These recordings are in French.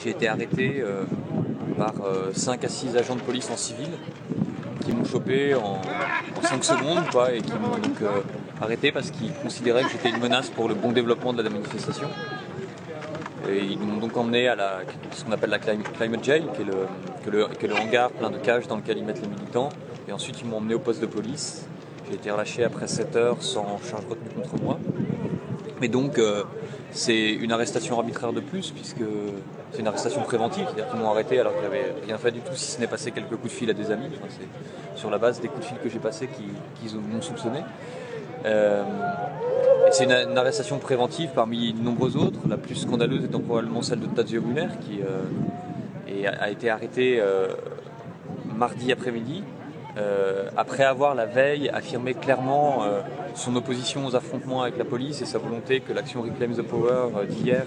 J'ai été arrêté par 5 à 6 agents de police en civil qui m'ont chopé en 5 secondes quoi, et qui m'ont donc arrêté parce qu'ils considéraient que j'étais une menace pour le bon développement de la manifestation. Et ils m'ont donc emmené à ce qu'on appelle la Climate Jail, qui est le hangar plein de cages dans lequel ils mettent les militants. Et ensuite ils m'ont emmené au poste de police. J'ai été relâché après 7 heures sans charge retenue contre moi. Mais donc c'est une arrestation arbitraire de plus, puisque c'est une arrestation préventive, c'est-à-dire qu'ils m'ont arrêté alors que j'avais rien fait du tout, si ce n'est passé quelques coups de fil à des amis. Enfin, c'est sur la base des coups de fil que j'ai passés qu'ils m'ont soupçonné. Et c'est une arrestation préventive parmi de nombreuses autres. La plus scandaleuse étant probablement celle de Tadzio Müller, qui a été arrêté mardi après-midi, après avoir la veille affirmé clairement son opposition aux affrontements avec la police et sa volonté que l'action Reclaim the Power d'hier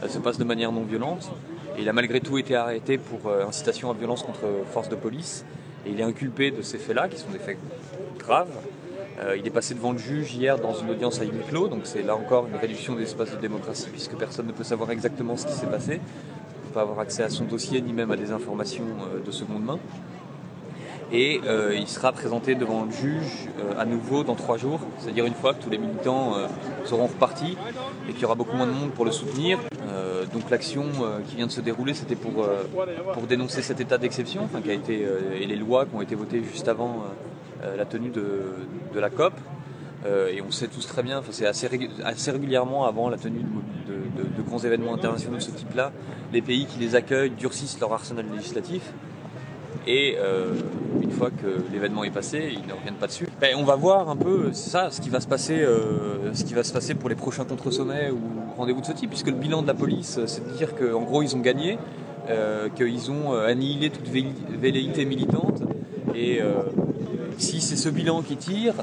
se passe de manière non violente. Et il a malgré tout été arrêté pour incitation à violence contre force de police. Et il est inculpé de ces faits-là, qui sont des faits graves. Il est passé devant le juge hier dans une audience à huis clos, donc c'est là encore une réduction de l'espace de démocratie, puisque personne ne peut savoir exactement ce qui s'est passé. On ne peut pas avoir accès à son dossier, ni même à des informations de seconde main. Et il sera présenté devant le juge à nouveau dans 3 jours, c'est-à-dire une fois que tous les militants seront repartis et qu'il y aura beaucoup moins de monde pour le soutenir. Donc l'action qui vient de se dérouler, c'était pour dénoncer cet état d'exception, qui a été et les lois qui ont été votées juste avant la tenue de la COP. Et on sait tous très bien, c'est assez régulièrement avant la tenue de grands événements internationaux de ce type-là, les pays qui les accueillent durcissent leur arsenal législatif. Et une fois que l'événement est passé, ils ne reviennent pas dessus. On va voir un peu ce qui va se passer pour les prochains contre-sommets ou rendez-vous de ce type, puisque le bilan de la police, c'est de dire qu'en gros ils ont gagné, qu'ils ont annihilé toute velléité militante. Et si c'est ce bilan qui tire,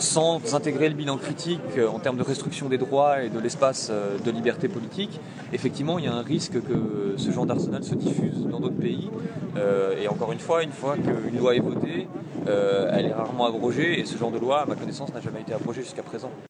sans intégrer le bilan critique en termes de restriction des droits et de l'espace de liberté politique, effectivement il y a un risque que ce genre d'arsenal se diffuse dans d'autres pays. Et encore une fois qu'une loi est votée, elle est rarement abrogée, et ce genre de loi, à ma connaissance, n'a jamais été abrogée jusqu'à présent.